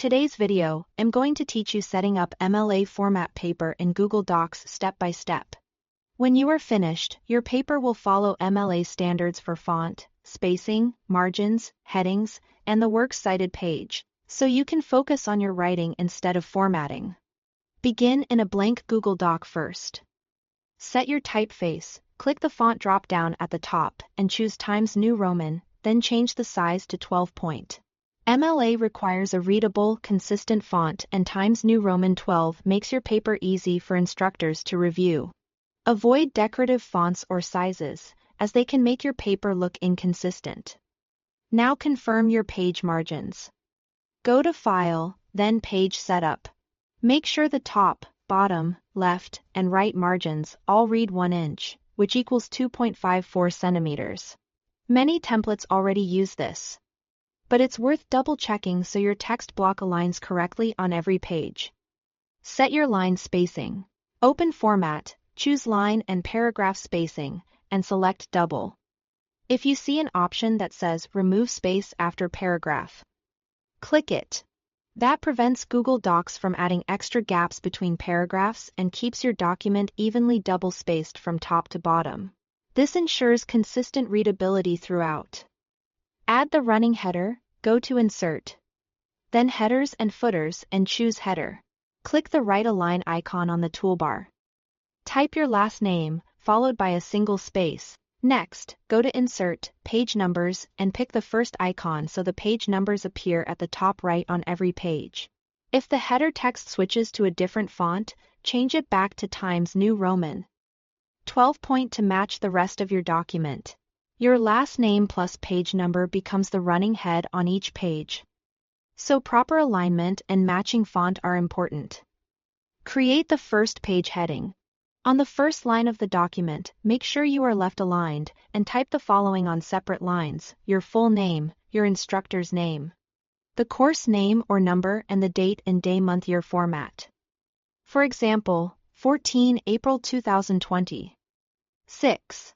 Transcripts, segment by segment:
Today's video, I'm going to teach you setting up MLA format paper in Google Docs step by step. When you are finished, your paper will follow MLA standards for font, spacing, margins, headings, and the works cited page, so you can focus on your writing instead of formatting. Begin in a blank Google Doc first. Set your typeface, click the font drop-down at the top and choose Times New Roman, then change the size to 12 point. MLA requires a readable, consistent font, and Times New Roman 12 makes your paper easy for instructors to review. Avoid decorative fonts or sizes, as they can make your paper look inconsistent. Now confirm your page margins. Go to File, then Page Setup. Make sure the top, bottom, left, and right margins all read 1 inch, which equals 2.54 centimeters. Many templates already use this, but it's worth double-checking so your text block aligns correctly on every page. Set your line spacing. Open Format, choose Line and Paragraph Spacing, and select Double. If you see an option that says Remove Space after Paragraph, click it. That prevents Google Docs from adding extra gaps between paragraphs and keeps your document evenly double-spaced from top to bottom. This ensures consistent readability throughout. Add the running header, go to Insert, then Headers and Footers and choose Header. Click the right Align icon on the toolbar. Type your last name, followed by a single space. Next, go to Insert, Page Numbers, and pick the first icon so the page numbers appear at the top right on every page. If the header text switches to a different font, change it back to Times New Roman 12 point to match the rest of your document. Your last name plus page number becomes the running head on each page. So proper alignment and matching font are important. Create the first page heading. On the first line of the document, make sure you are left aligned and type the following on separate lines: your full name, your instructor's name, the course name or number, and the date and day month year format. For example, 14 April 2020. 6.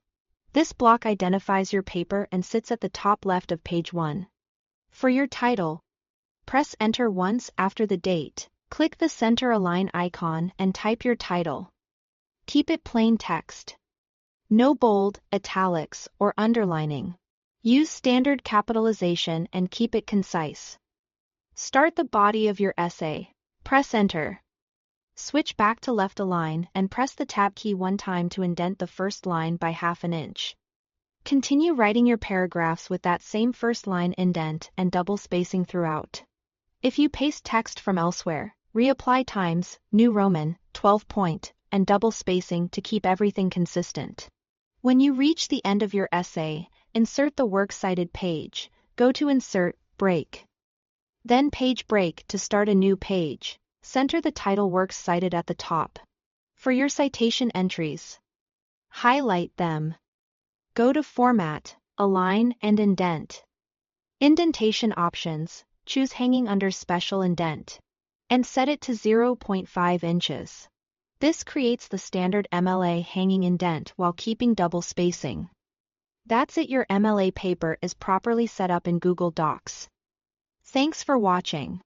This block identifies your paper and sits at the top left of page 1. For your title, press Enter once after the date, click the center align icon and type your title. Keep it plain text. No bold, italics, or underlining. Use standard capitalization and keep it concise. Start the body of your essay. Press Enter. Switch back to left align and press the Tab key one time to indent the first line by ½ inch. Continue writing your paragraphs with that same first line indent and double spacing throughout. If you paste text from elsewhere, reapply Times New Roman 12 point and double spacing to keep everything consistent. When you reach the end of your essay, insert the works cited page, go to Insert, Break. Then Page Break to start a new page. Center the title works cited at the top. For your citation entries, highlight them. Go to Format, Align and Indent. Indentation options, choose Hanging Under Special Indent, and set it to 0.5 inches. This creates the standard MLA hanging indent while keeping double spacing. That's it, your MLA paper is properly set up in Google Docs. Thanks for watching.